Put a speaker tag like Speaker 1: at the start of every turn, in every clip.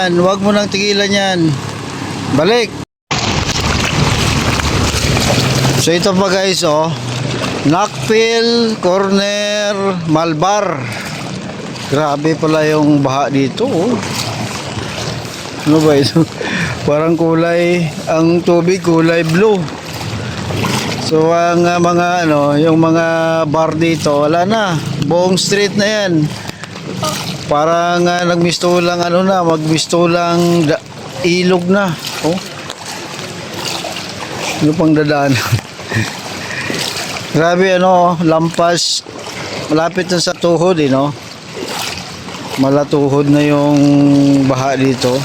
Speaker 1: Huwag mo nang tigilan yan. Balik. So ito pa guys, oh. Nakpil, Corner, Malbar. Grabe pala yung baha dito, oh. Ano ba ito? Parang kulay, ang tubig kulay blue. So ang mga yung mga bar dito, wala na. Buong street na yan. Parang nagmistulang magmistulang ilog na. Oh. Ano pang dadaan? Grabe lampas. Malapit na sa tuhod, no? Malatuhod na yung baha dito.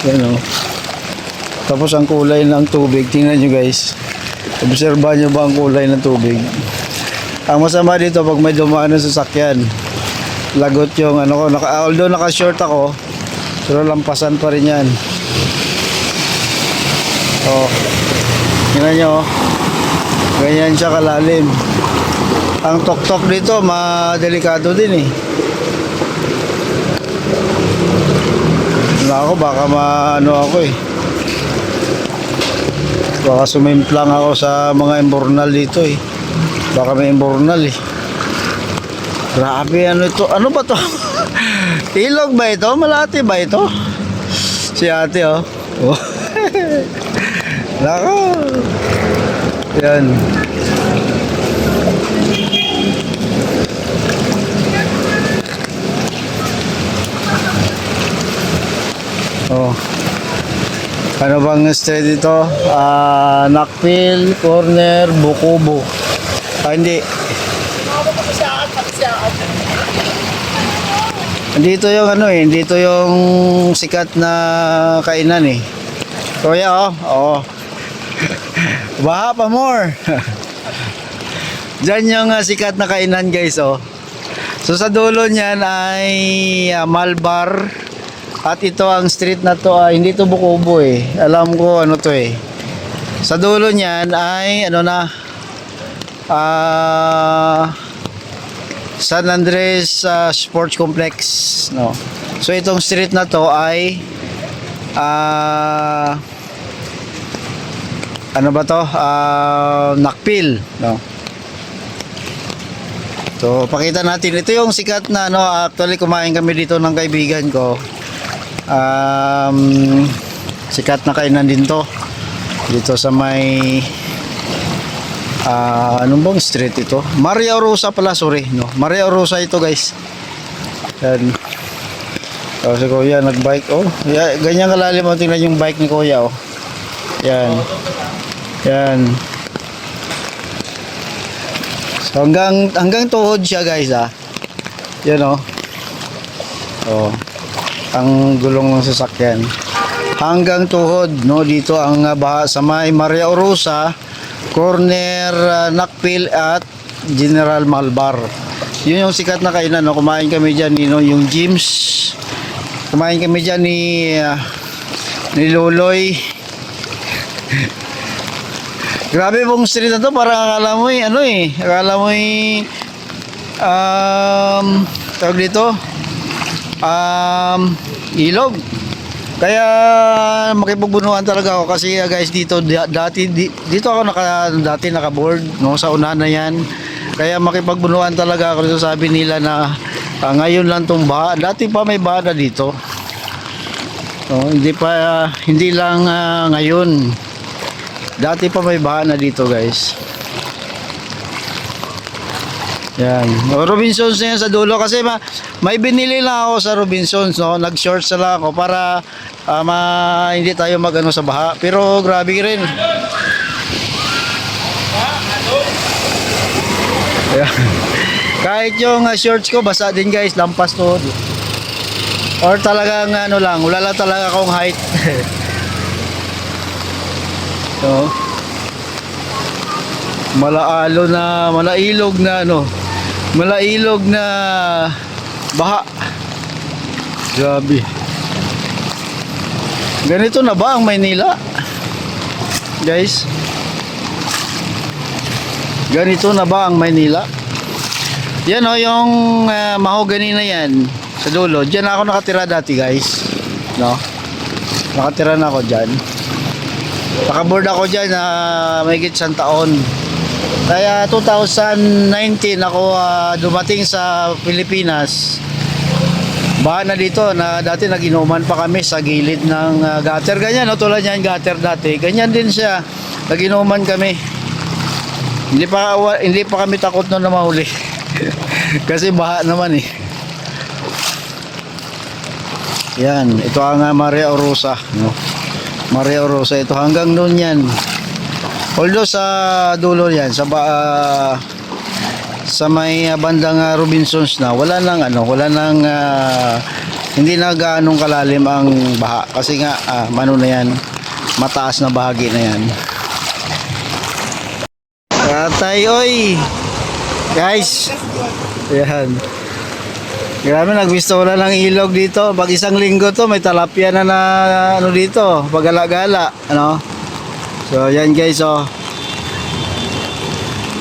Speaker 1: Yan, oh. Tapos ang kulay ng tubig, tingnan nyo guys. Obserbahan nyo ba ang kulay ng tubig? Ang masama dito pag may dumaan ng sasakyan, lagot yung ko. Although naka-short ako, pero lampasan pa rin yan. Oh, tingnan nyo, ganyan siya kalalim. Ang tok-tok dito, madelikado din eh. Ako, baka ako eh. Baka sumimplang ako sa mga imbornal dito eh. Baka may imbornal eh. Grabe, ito? Ano ba to? Ilog ba ito? Malati ba ito? Si ate, oh. Oh. Nako. Yan. Oh. Ano bang street ito? Nakpil, Corner, Bukubo. Hindi. Dito yung dito yung sikat na kainan eh. Kuya, oh. Baha pa more. Diyan yung sikat na kainan guys, oh. So sa dulo niyan ay Malbar. At ito ang street na to hindi to Bukubo eh. Alam ko to eh. Sa dulo niyan ay San Andres Sports Complex, no. So itong street na to ay ano ba to? Nakpil, no. So pakita natin, ito yung sikat na actually kumain kami dito ng kaibigan ko. Sikat na kainan din to dito sa may anong bang street ito? Maria Rosa pala, sorry, no. Maria Rosa ito guys. Yan. Si kuya nagbike, oh. Ganyan kalalim mo, tingnan yung bike ni kuya, oh. Yan. Yan. So hanggang tuhod siya guys, yan, oh. Oh. Ang gulong ng sasakyan hanggang tuhod, no. Dito ang baha sa may Maria Rosa, Corner, Nakpil at General Malbar. Yun yung sikat na kainan, no. Kumain kami dyan, yung Jims. Kumain kami dyan ni Loloy. Grabe pong street na to, parang akala mo akala mo tawag dito ilog. Kaya makipagbunuan talaga ako kasi guys dito dito ako dati naka-board, no, sa unahan na yan. Kaya makipagbunuan talaga ako dito. Sabi nila na ngayon lang tong baha. Dati pa may baha na dito, no, hindi lang ngayon. Dati pa may baha na dito guys. Yan. Robinsons na yan sa dulo kasi may binili lang ako sa Robinsons, no. Nag-short sala ako para hindi tayo magano sa baha. Pero grabe rin. Yan. Kahit yung shorts ko basa din guys, lampas to. Or talagang lang, wala lang talaga akong height. So, malailog na baha. Grabe. Ganito na ba ang Maynila? Guys, ganito na ba ang Maynila? Yan o, yung mahogany na yan sa dulo. Diyan ako nakatira dati, guys. No? Nakatira na ako dyan. Nakaboard ako dyan na mahigit 1 taon. Kaya 2019 ako dumating sa Pilipinas. Baha na dito na dati naginuman pa kami sa gilid ng gutter. Ganyan, no? Tulad yan, gutter dati. Ganyan din siya. Naginuman kami. Hindi pa kami takot na mahuli. Kasi baha naman eh. Yan, ito ang Maria Orosa, no? Maria Orosa ito hanggang noon yan. Although sa dulo yan, sa may bandang Robinsons na wala nang hindi na gaanong kalalim ang baha kasi nga mano na yan, mataas na bahagi na yan. Katay oy. Guys, yan. Grabe, nagbisto na ng ilog dito. Pag isang linggo to, may talapia na ano dito, pagala-gala, ano? So, yan guys, oh.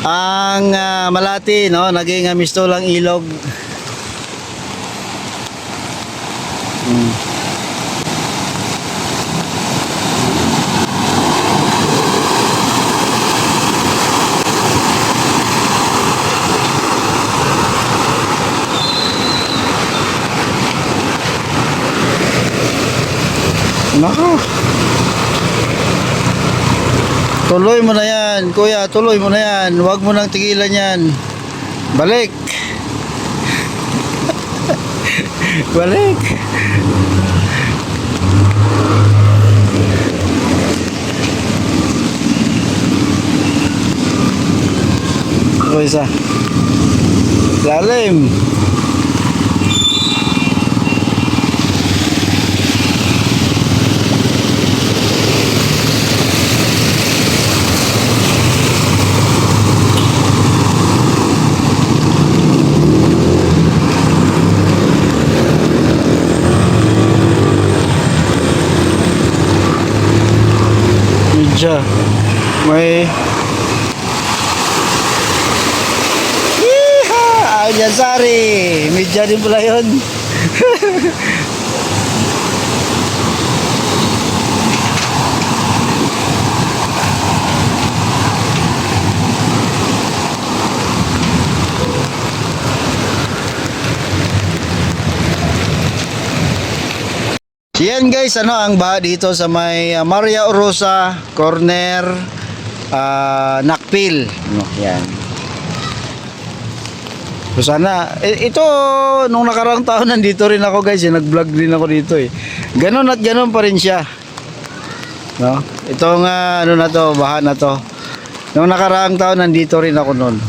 Speaker 1: Ang Malati, no, naging misto lang ilog. Nako. Tuloy mo na yan, kuya. Tuloy mo na yan. Huwag mo nang tigilan yan. Balik. Balik. Ito isa. Lalim. Medya. May Aljazari. Medya din pala yun. Yan guys, ano ang baha dito sa may Maria Orosa corner Nakpil, no, yan. So sana ito nung nakarang taon nandito rin ako guys, nag-vlog din ako dito eh. Ganon at ganon pa rin siya. No? Itong ano na to, baha na to. Nung nakarang taon nandito rin ako noon.